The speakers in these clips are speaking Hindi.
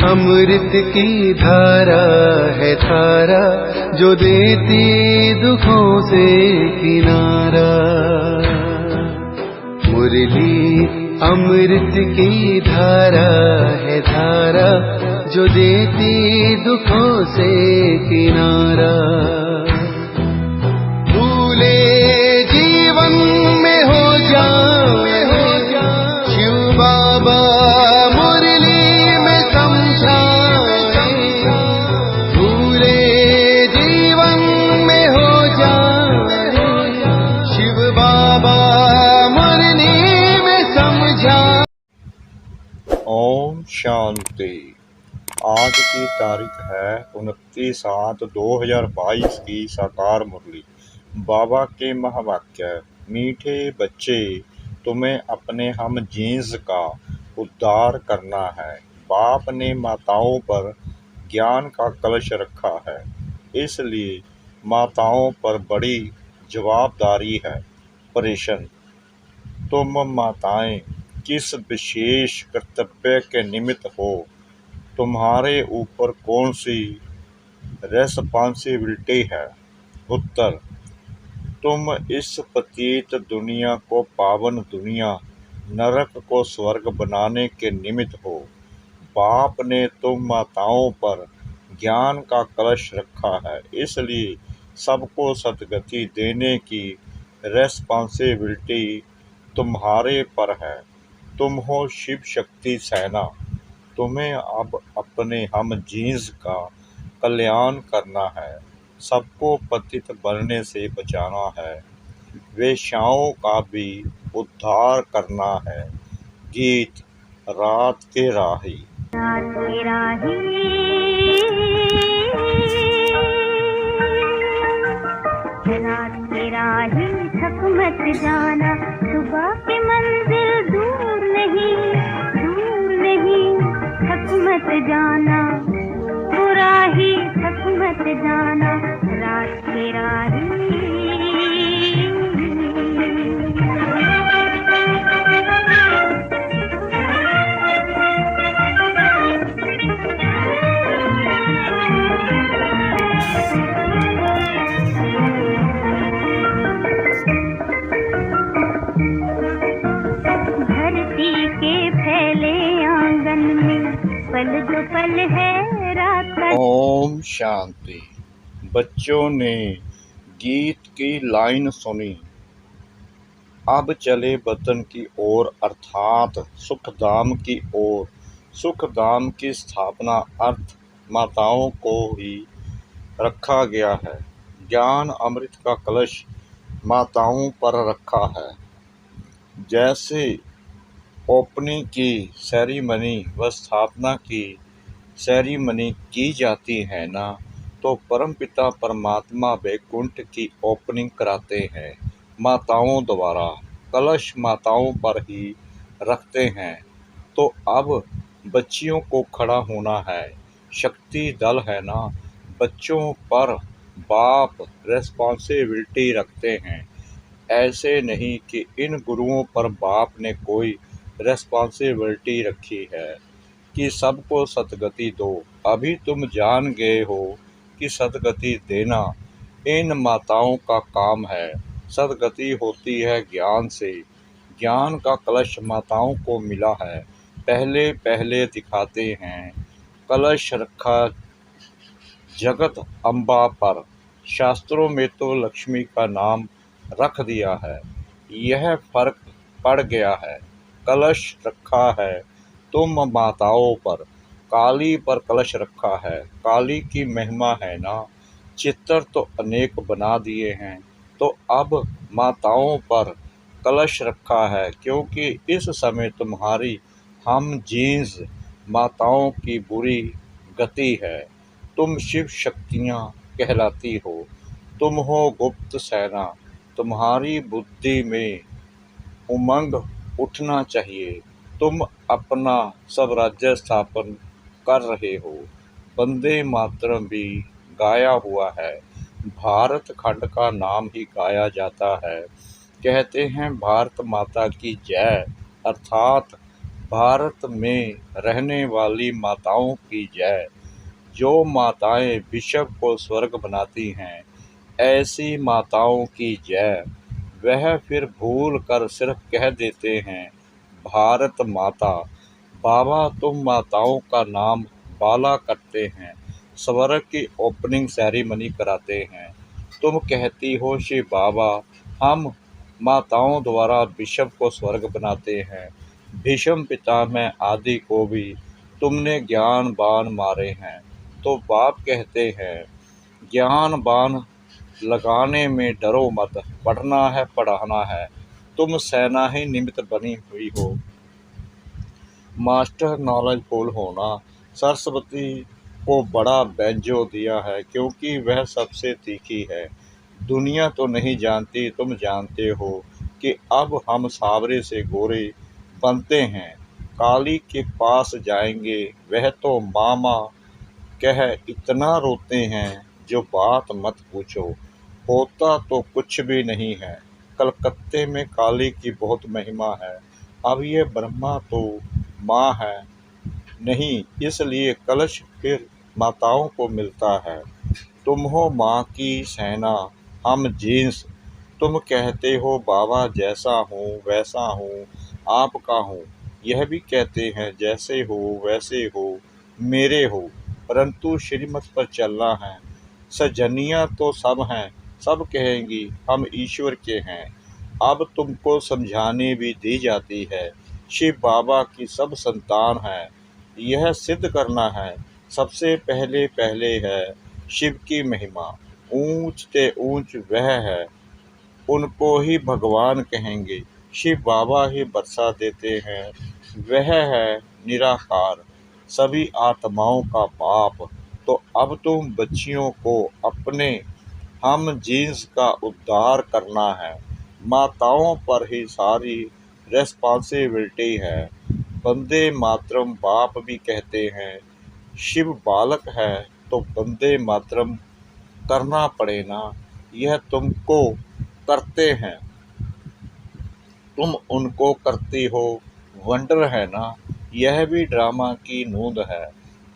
अमृत की धारा है धारा जो देती दुखों से किनारा। मुरली अमृत की धारा है धारा जो देती दुखों से किनारा। भूले जीवन में हो जाए शिव बाबा मुरली में समझाए। भूले जीवन में हो जाए शिव बाबा मुरली में समझाए। ओम शांति। आज की तारीख है 29/7/2022 की साकार मुरली। बाबा के महावाक्य। मीठे बच्चे, तुम्हें अपने हम जीन्स का उद्धार करना है। बाप ने माताओं पर ज्ञान का कलश रखा है, इसलिए माताओं पर बड़ी जवाबदारी है। प्रश्न, तुम माताएं किस विशेष कर्तव्य के निमित्त हो? तुम्हारे ऊपर कौन सी रेस्पॉन्सिबिलिटी है? उत्तर, तुम इस पतित दुनिया को पावन दुनिया, नरक को स्वर्ग बनाने के निमित्त हो। बाप ने तुम माताओं पर ज्ञान का कलश रखा है, इसलिए सबको सद्गति देने की रेस्पॉन्सिबिलिटी तुम्हारे पर है। तुम हो शिव शक्ति सेना। तुम्हें अब अपने हम जीन्स का कल्याण करना है, सबको पतित बनने से बचाना है, वेश्याओं का भी उद्धार करना है। गीत रात के राही। रात के राही, रात के राही थक मत जाना, सुबह की मंजिल दूर नहीं, दूर नहीं, थक मत जाना, वो राही थक मत जाना। रात के राही, धरती के फैले आंगन में पल दो पल है रात का। ओम शांति। बच्चों ने गीत की लाइन सुनी। अब चले वतन की ओर, अर्थात सुखधाम की ओर। सुखधाम की स्थापना अर्थ माताओं को ही रखा गया है। ज्ञान अमृत का कलश माताओं पर रखा है। जैसे ओपनिंग की सेरेमनी व स्थापना की सेरेमनी की जाती है ना, तो परमपिता परमात्मा वैकुंठ की ओपनिंग कराते हैं माताओं द्वारा। कलश माताओं पर ही रखते हैं। तो अब बच्चियों को खड़ा होना है। शक्ति दल है ना, बच्चों पर बाप रेस्पॉन्सिबिलिटी रखते हैं। ऐसे नहीं कि इन गुरुओं पर बाप ने कोई रेस्पॉन्सिबिलिटी रखी है कि सबको सद्गति दो। अभी तुम जान गए हो कि सद्गति देना इन माताओं का काम है। सद्गति होती है ज्ञान से। ज्ञान का कलश माताओं को मिला है। पहले पहले दिखाते हैं कलश रखा जगत अम्बा पर। शास्त्रों में तो लक्ष्मी का नाम रख दिया है, यह फर्क पड़ गया है। कलश रखा है तुम माताओं पर, काली पर कलश रखा है। काली की महिमा है ना। चित्र तो अनेक बना दिए हैं, तो अब माताओं पर कलश रखा है, क्योंकि इस समय तुम्हारी हम जीन्स माताओं की बुरी गति है। तुम शिव शक्तियाँ कहलाती हो। तुम हो गुप्त सेना। तुम्हारी बुद्धि में उमंग उठना चाहिए। तुम अपना स्वराज्य स्थापन कर रहे हो। वंदे मातरम भी गाया हुआ है। भारत खंड का नाम ही गाया जाता है। कहते हैं भारत माता की जय, अर्थात भारत में रहने वाली माताओं की जय। जो माताएं विश्व को स्वर्ग बनाती हैं, ऐसी माताओं की जय। वह फिर भूल कर सिर्फ कह देते हैं भारत माता। बाबा तुम माताओं का नाम बाला करते हैं, स्वर्ग की ओपनिंग सेरेमनी कराते हैं। तुम कहती हो शिव बाबा, हम माताओं द्वारा विश्व को स्वर्ग बनाते हैं। भीष्म पितामह आदि को भी तुमने ज्ञान बाण मारे हैं। तो बाप कहते हैं ज्ञान बाण लगाने में डरो मत, पढ़ना है पढ़ाना है। तुम सेना ही निमित्त बनी हुई हो। मास्टर नॉलेजफुल होना। सरस्वती को बड़ा बेंजो दिया है क्योंकि वह सबसे तीखी है। दुनिया तो नहीं जानती, तुम जानते हो कि अब हम सावरे से गोरे बनते हैं। काली के पास जाएंगे, वह तो मामा कह इतना रोते हैं जो बात मत पूछो। होता तो कुछ भी नहीं है। कलकत्ते में काली की बहुत महिमा है। अब ये ब्रह्मा तो माँ है नहीं, इसलिए कलश फिर माताओं को मिलता है। तुम हो माँ की सेना, हम जींस। तुम कहते हो बाबा जैसा हूँ वैसा हूँ, आपका हूँ। यह भी कहते हैं जैसे हो वैसे हो, मेरे हो। परंतु श्रीमत पर चलना है। सजनियाँ तो सब हैं, सब कहेंगी हम ईश्वर के हैं। अब तुमको समझाने भी दी जाती है, शिव बाबा की सब संतान है। यह सिद्ध करना है, सबसे पहले पहले है शिव की महिमा। ऊंच ते ऊंच वह है, उनको ही भगवान कहेंगे। शिव बाबा ही बरसा देते हैं, वह है निराकार, सभी आत्माओं का बाप। तो अब तुम बच्चियों को अपने हम जीन्स का उद्धार करना है। माताओं पर ही सारी रेस्पॉन्सिबिलिटी है। वंदे मातरम बाप भी कहते हैं। शिव बालक है तो वंदे मातरम करना पड़े ना। यह तुमको करते हैं, तुम उनको करती हो। वंडर है ना, यह भी ड्रामा की नूंद है।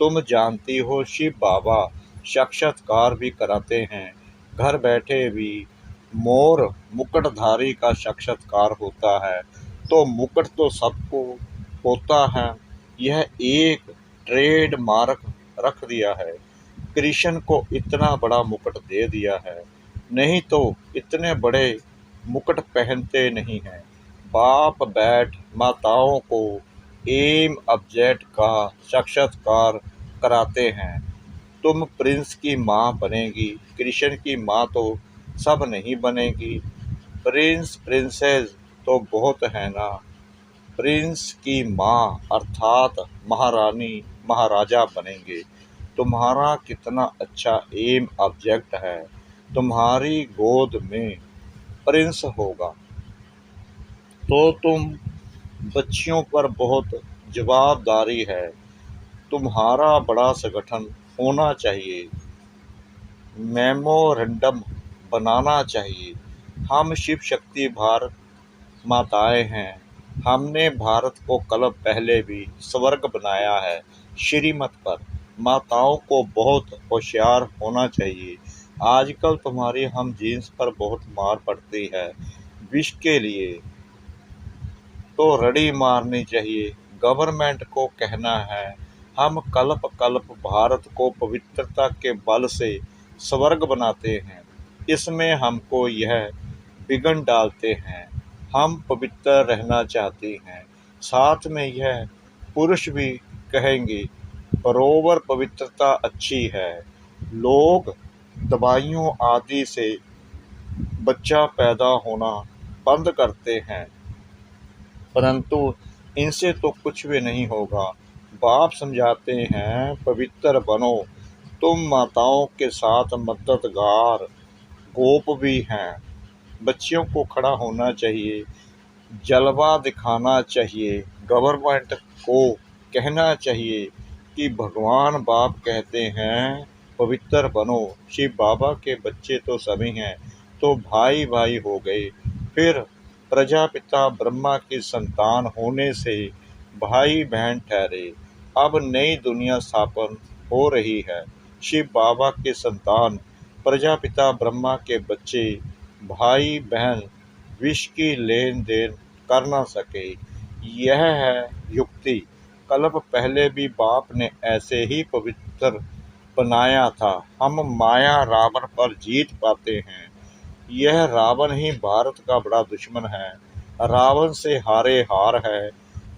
तुम जानती हो शिव बाबा साक्षात्कार भी कराते हैं। घर बैठे भी मोर मुकुटधारी का साक्षात्कार होता है। तो मुकुट तो सबको होता है, यह एक ट्रेड मार्क रख दिया है। कृष्ण को इतना बड़ा मुकुट दे दिया है, नहीं तो इतने बड़े मुकुट पहनते नहीं हैं। बाप बैठ माताओं को एम ऑब्जेक्ट का साक्षात्कार कराते हैं। तुम प्रिंस की माँ बनेगी, कृष्ण की माँ तो सब नहीं बनेगी। प्रिंस प्रिंसेस तो बहुत है ना। प्रिंस की माँ अर्थात महारानी महाराजा बनेंगे। तुम्हारा कितना अच्छा एम ऑब्जेक्ट है, तुम्हारी गोद में प्रिंस होगा। तो तुम बच्चियों पर बहुत जवाबदारी है। तुम्हारा बड़ा संगठन होना चाहिए, मेमोरेंडम बनाना चाहिए। हम शिव शक्ति भारत माताएं हैं। हमने भारत को कल पहले भी स्वर्ग बनाया है। श्रीमत पर माताओं को बहुत होशियार होना चाहिए। आजकल तुम्हारी हम जीन्स पर बहुत मार पड़ती है। विश के लिए तो रड़ी मारनी चाहिए। गवर्नमेंट को कहना है हम कल्प कल्प भारत को पवित्रता के बल से स्वर्ग बनाते हैं। इसमें हमको यह विघ्न डालते हैं। हम पवित्र रहना चाहते हैं। साथ में यह पुरुष भी कहेंगे बरोबर पवित्रता अच्छी है। लोग दवाइयों आदि से बच्चा पैदा होना बंद करते हैं, परंतु इनसे तो कुछ भी नहीं होगा। बाप समझाते हैं पवित्र बनो। तुम माताओं के साथ मददगार गोप भी हैं। बच्चियों को खड़ा होना चाहिए, जलवा दिखाना चाहिए। गवर्नमेंट को कहना चाहिए कि भगवान बाप कहते हैं पवित्र बनो। शिव बाबा के बच्चे तो सभी हैं, तो भाई भाई हो गए। फिर प्रजापिता ब्रह्मा की संतान होने से भाई बहन ठहरे। अब नई दुनिया स्थापन हो रही है। शिव बाबा के संतान, प्रजापिता ब्रह्मा के बच्चे, भाई बहन विष की लेन देन कर न सके, यह है युक्ति। कल्प पहले भी बाप ने ऐसे ही पवित्र बनाया था। हम माया रावण पर जीत पाते हैं। यह रावण ही भारत का बड़ा दुश्मन है। रावण से हारे हार है।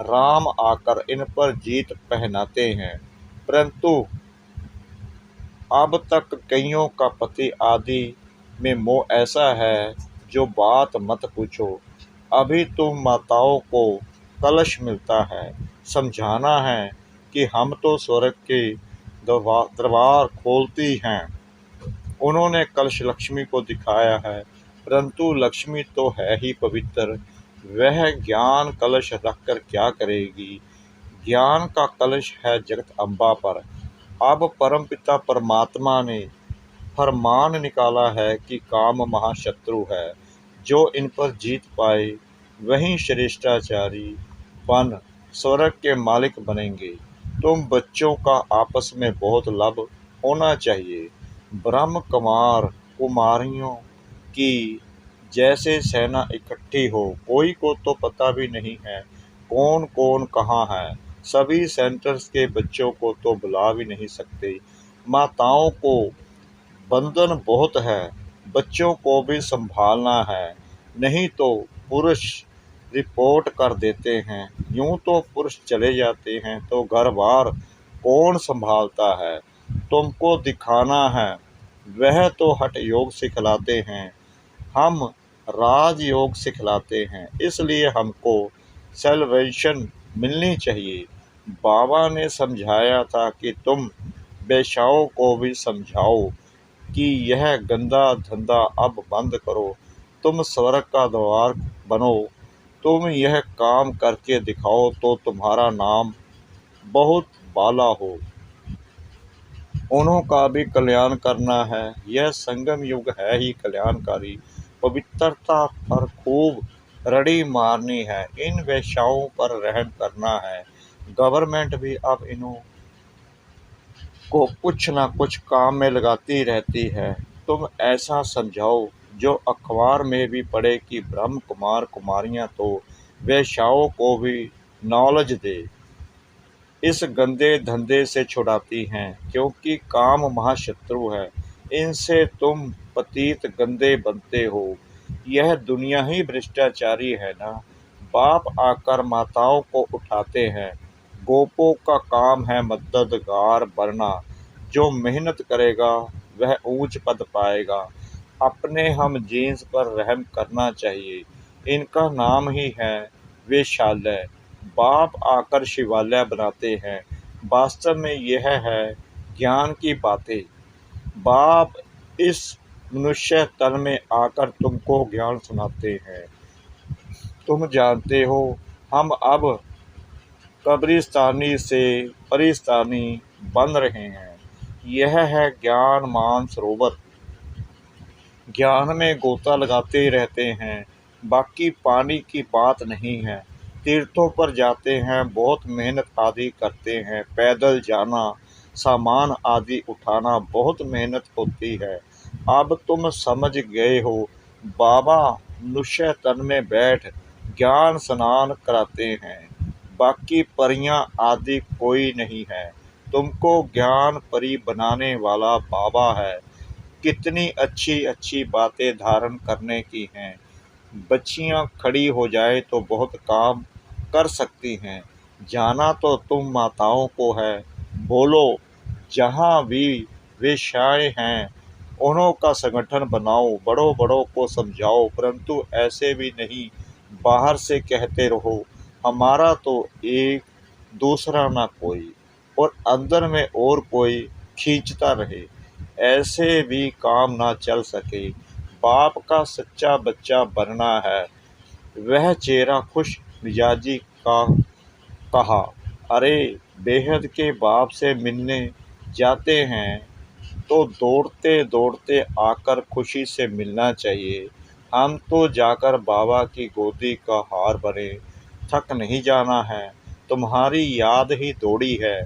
राम आकर इन पर जीत पहनाते हैं। परंतु अब तक कईयों का पति आदि में मोह ऐसा है जो बात मत पूछो। अभी तो माताओं को कलश मिलता है। समझाना है कि हम तो स्वर्ग के दरबार खोलती हैं। उन्होंने कलश लक्ष्मी को दिखाया है, परंतु लक्ष्मी तो है ही पवित्र। वह ज्ञान कलश रखकर क्या करेगी। ज्ञान का कलश है जगत अम्बा पर। अब परमपिता परमात्मा ने फरमान निकाला है कि काम महाशत्रु है। जो इन पर जीत पाए वही श्रेष्ठाचारी बन स्वर्ग के मालिक बनेंगे। तुम बच्चों का आपस में बहुत लाभ होना चाहिए। ब्रह्म कुमार कुमारियों की जैसे सेना इकट्ठी हो। कोई को तो पता भी नहीं है कौन कौन कहाँ है। सभी सेंटर्स के बच्चों को तो बुला भी नहीं सकते। माताओं को बंधन बहुत है। बच्चों को भी संभालना है, नहीं तो पुरुष रिपोर्ट कर देते हैं। यूं तो पुरुष चले जाते हैं तो घर बार कौन संभालता है। तुमको दिखाना है। वह तो हठ योग सिखलाते हैं, हम राजयोग सिखलाते हैं। इसलिए हमको सेल्वेशन मिलनी चाहिए। बाबा ने समझाया था कि तुम बेश्याओं को भी समझाओ कि यह गंदा धंधा अब बंद करो। तुम स्वर्ग का द्वार बनो। तुम यह काम करके दिखाओ तो तुम्हारा नाम बहुत बाला हो। उन्हों का भी कल्याण करना है। यह संगम युग है ही कल्याणकारी। पवित्रता पर खूब रड़ी मारनी है। इन वेश्याओं पर रहम करना है। गवर्नमेंट भी अब इन्हों को कुछ न कुछ काम में लगाती रहती है। तुम ऐसा समझाओ जो अखबार में भी पढ़े कि ब्रह्म कुमार कुमारियां तो वेश्याओं को भी नॉलेज दे। इस गंदे धंधे से छुड़ाती हैं, क्योंकि काम महाशत्रु है। इनसे तुम पतित गंदे बनते हो। यह दुनिया ही भ्रष्टाचारी है ना। बाप आकर माताओं को उठाते हैं। गोपों का काम है मददगार बनना। जो मेहनत करेगा वह ऊंच पद पाएगा। अपने हम जीन्स पर रहम करना चाहिए। इनका नाम ही है वेश्यालय। बाप आकर शिवालय बनाते हैं। वास्तव में यह है ज्ञान की बातें। बाप इस मनुष्य तन में आकर तुमको ज्ञान सुनाते हैं। तुम जानते हो हम अब कब्रिस्तानी से परिस्तानी बन रहे हैं। यह है ज्ञान मान सरोवर। ज्ञान में गोता लगाते रहते हैं। बाकी पानी की बात नहीं है। तीर्थों पर जाते हैं, बहुत मेहनत आदि करते हैं। पैदल जाना, सामान आदि उठाना बहुत मेहनत होती है। अब तुम समझ गए हो। बाबा मनुष्य तन में बैठ ज्ञान स्नान कराते हैं। बाकी परियां आदि कोई नहीं है। तुमको ज्ञान परी बनाने वाला बाबा है। कितनी अच्छी अच्छी बातें धारण करने की हैं। बच्चियां खड़ी हो जाए तो बहुत काम कर सकती हैं। जाना तो तुम माताओं को है। बोलो जहाँ भी वेश्याएं हैं उन्हों का संगठन बनाओ। बड़ों बड़ों को समझाओ, परंतु ऐसे भी नहीं बाहर से कहते रहो हमारा तो एक दूसरा ना कोई, और अंदर में और कोई खींचता रहे। ऐसे भी काम ना चल सके। बाप का सच्चा बच्चा बनना है। वह चेहरा खुश मिजाजी का कहा। अरे बेहद के बाप से मिलने जाते हैं तो दौड़ते दौड़ते आकर खुशी से मिलना चाहिए। हम तो जाकर बाबा की गोदी का हार बने। थक नहीं जाना है तुम्हारी याद ही दौड़ी है,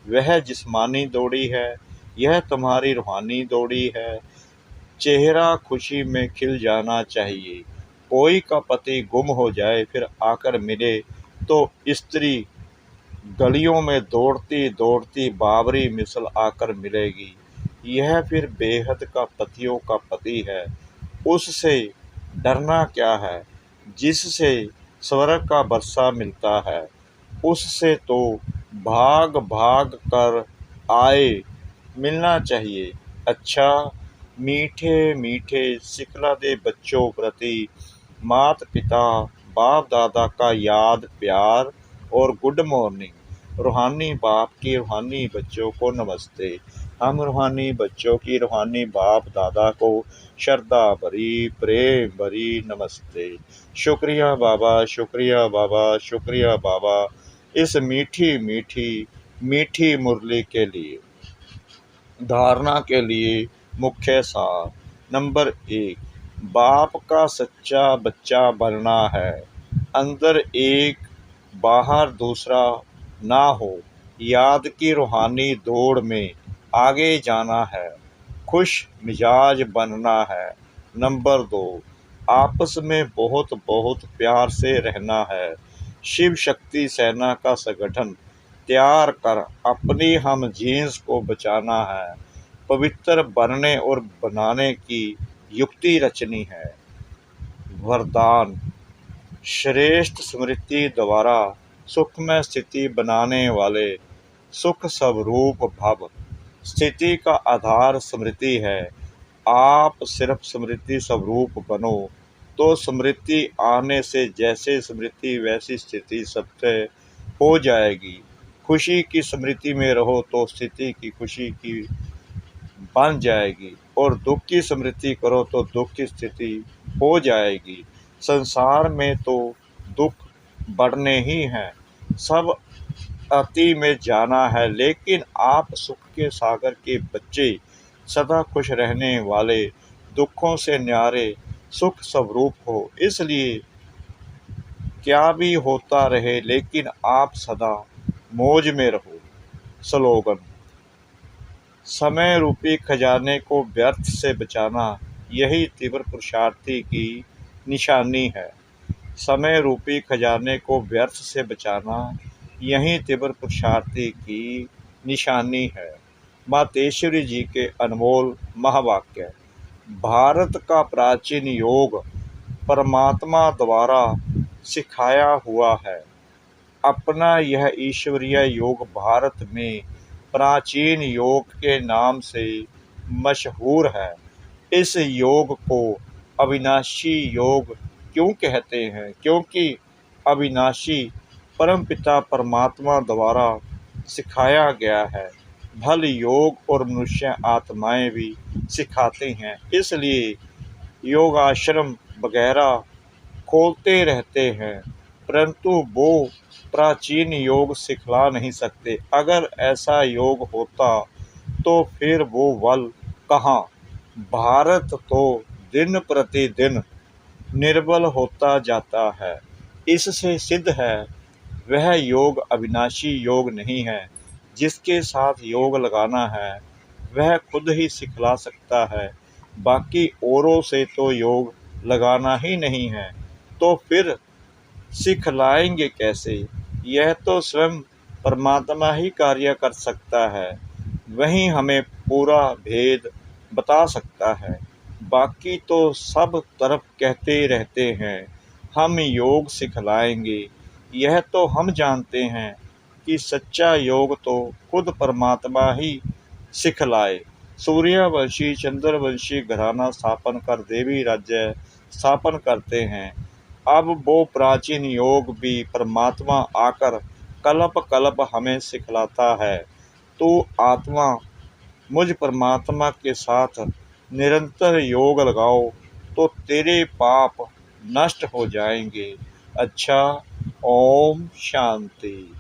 वह जिस्मानी दौड़ी है, यह तुम्हारी रूहानी दौड़ी है। चेहरा खुशी में खिल जाना चाहिए। कोई का पति गुम हो जाए फिर आकर मिले तो स्त्री गलियों में दौड़ती दौड़ती बाबरी मिसल आकर मिलेगी। यह फिर बेहद का पतियों का पति है। उससे डरना क्या है जिससे स्वर्ग का बरसा मिलता है। उससे तो भाग भाग कर आए मिलना चाहिए। अच्छा, मीठे मीठे सिखला दे बच्चों प्रति मात पिता बाप दादा का याद प्यार और गुड मॉर्निंग। रूहानी बाप की रूहानी बच्चों को नमस्ते। हम रूहानी बच्चों की रूहानी बाप दादा को श्रद्धा भरी प्रेम भरी नमस्ते। शुक्रिया बाबा, शुक्रिया बाबा, शुक्रिया बाबा इस मीठी मीठी मीठी मुरली के लिए। धारणा के लिए मुख्य सार। नंबर 1, बाप का सच्चा बच्चा बनना है। अंदर एक बाहर दूसरा ना हो। याद की रूहानी दौड़ में आगे जाना है। खुश मिजाज बनना है। नंबर 2, आपस में बहुत बहुत प्यार से रहना है। शिव शक्ति सेना का संगठन तैयार कर अपनी हम जीन्स को बचाना है। पवित्र बनने और बनाने की युक्ति रचनी है। वरदान, श्रेष्ठ स्मृति द्वारा सुखमय स्थिति बनाने वाले सुख स्वरूप भव। स्थिति का आधार स्मृति है। आप सिर्फ स्मृति स्वरूप बनो तो स्मृति आने से जैसे स्मृति वैसी स्थिति सबसे हो जाएगी। खुशी की स्मृति में रहो तो स्थिति की खुशी की बन जाएगी और दुख की स्मृति करो तो दुख की स्थिति हो जाएगी। संसार में तो दुख बढ़ने ही हैं। सब अति में जाना है, लेकिन आप सुख के सागर के बच्चे सदा खुश रहने वाले दुखों से न्यारे सुख स्वरूप हो। इसलिए क्या भी होता रहे लेकिन आप सदा मौज में रहो। स्लोगन, समय रूपी खजाने को व्यर्थ से बचाना यही तीव्र पुरुषार्थी की निशानी है। समय रूपी खजाने को व्यर्थ से बचाना यही तीव्र पुरुषार्थी की निशानी है। मातेश्वरी जी के अनमोल महावाक्य। भारत का प्राचीन योग परमात्मा द्वारा सिखाया हुआ है। अपना यह ईश्वरीय योग भारत में प्राचीन योग के नाम से मशहूर है। इस योग को अविनाशी योग क्यों कहते हैं? क्योंकि अविनाशी परमपिता परमात्मा द्वारा सिखाया गया है। भल योग और मनुष्य आत्माएं भी सिखाते हैं, इसलिए योगाश्रम वगैरह खोलते रहते हैं, परंतु वो प्राचीन योग सिखला नहीं सकते। अगर ऐसा योग होता तो फिर वो बल कहाँ? भारत तो दिन प्रतिदिन निर्बल होता जाता है। इससे सिद्ध है वह योग अविनाशी योग नहीं है। जिसके साथ योग लगाना है वह खुद ही सिखला सकता है, बाकी औरों से तो योग लगाना ही नहीं है, तो फिर सिखलाएंगे कैसे? यह तो स्वयं परमात्मा ही कार्य कर सकता है, वही हमें पूरा भेद बता सकता है। बाकी तो सब तरफ कहते रहते हैं हम योग सिखलाएंगे। यह तो हम जानते हैं कि सच्चा योग तो खुद परमात्मा ही सिखलाए। सूर्यवंशी चंद्रवंशी घराना स्थापन कर देवी राज्य स्थापन करते हैं। अब वो प्राचीन योग भी परमात्मा आकर कल्प कल्प हमें सिखलाता है। तो आत्मा मुझ परमात्मा के साथ निरंतर योग लगाओ तो तेरे पाप नष्ट हो जाएंगे। अच्छा, ओम शांति।